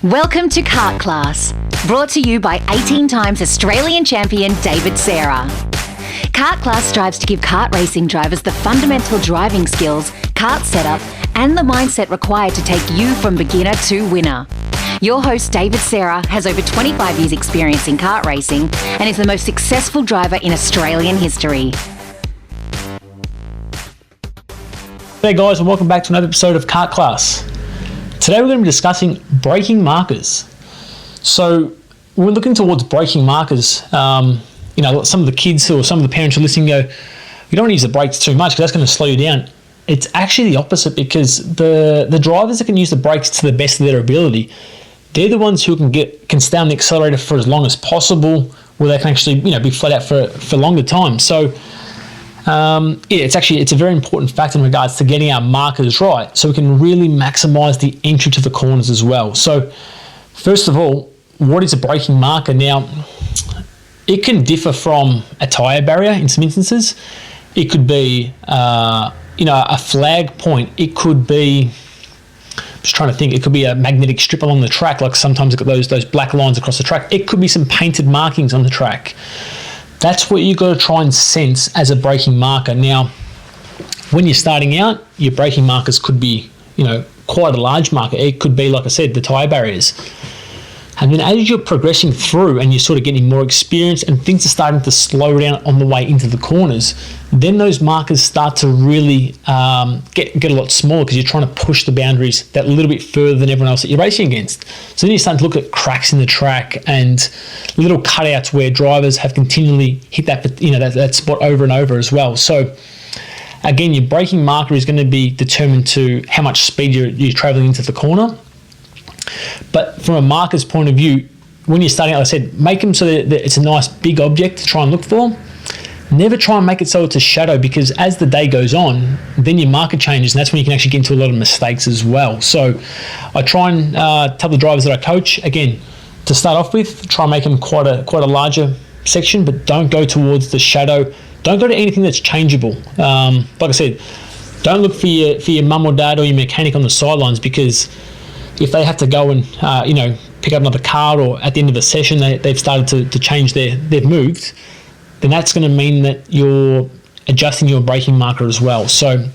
Welcome to Kart Class, brought to you by 18 times Australian champion David Serra. Kart Class strives to give kart racing drivers the fundamental driving skills, kart setup, and the mindset required to take you from beginner to winner. Your host, David Serra, has over 25 years' experience in kart racing and is the most successful driver in Australian history. Hey guys, and welcome back to another episode of Kart Class. Today we're going to be discussing braking markers. So when we're looking towards braking markers, some of the kids or some of the parents are listening go, you don't want to use the brakes too much because that's going to slow you down. It's actually the opposite, because the drivers that can use the brakes to the best of their ability, they're the ones who can stay on the accelerator for as long as possible, where they can actually be flat out for longer time. So it's a very important factor in regards to getting our markers right, so we can really maximize the entry to the corners as well. So first of all, what is a braking marker? Now, it can differ from a tyre barrier in some instances. It could be a flag point. It could be, I'm just trying to think, it could be a magnetic strip along the track, like sometimes you've got those black lines across the track. It could be some painted markings on the track. That's what you've got to try and sense as a braking marker. Now, when you're starting out, your braking markers could be, quite a large marker. It could be, like I said, the tyre barriers. And then as you're progressing through and you're sort of getting more experience and things are starting to slow down on the way into the corners, then those markers start to really get a lot smaller, because you're trying to push the boundaries that little bit further than everyone else that you're racing against. So then you start to look at cracks in the track and little cutouts where drivers have continually hit that spot over and over as well. So again, your braking marker is going to be determined to how much speed you're traveling into the corner. But from a marker's point of view, when you're starting out, like I said, make them so that it's a nice big object to try and look for. Never try and make it so it's a shadow, because as the day goes on, then your marker changes, and that's when you can actually get into a lot of mistakes as well. So I try and tell the drivers that I coach, again, to start off with, try and make them quite a larger section, but don't go towards the shadow. Don't go to anything that's changeable. Like I said, don't look for your mum or dad or your mechanic on the sidelines, because if they have to go and pick up another car, or at the end of the session they've started to change they've moved, then that's going to mean that you're adjusting your braking marker as well. So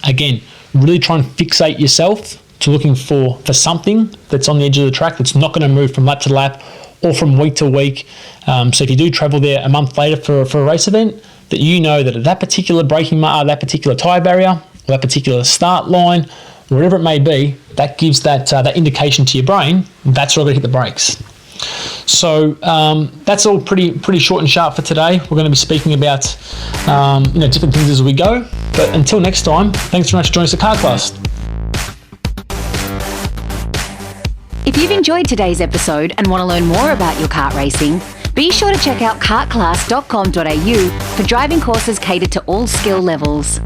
again, really try and fixate yourself to looking for something that's on the edge of the track that's not going to move from lap to lap or from week to week. So if you do travel there a month later for a race event, that you know that at that particular braking marker, that particular tyre barrier, or that particular start line, wherever it may be, that gives that indication to your brain, that's where I've got to hit the brakes. So that's all pretty short and sharp for today. We're going to be speaking about different things as we go. But until next time, thanks very much for joining us at Kart Class. If you've enjoyed today's episode and want to learn more about your kart racing, be sure to check out kartclass.com.au for driving courses catered to all skill levels.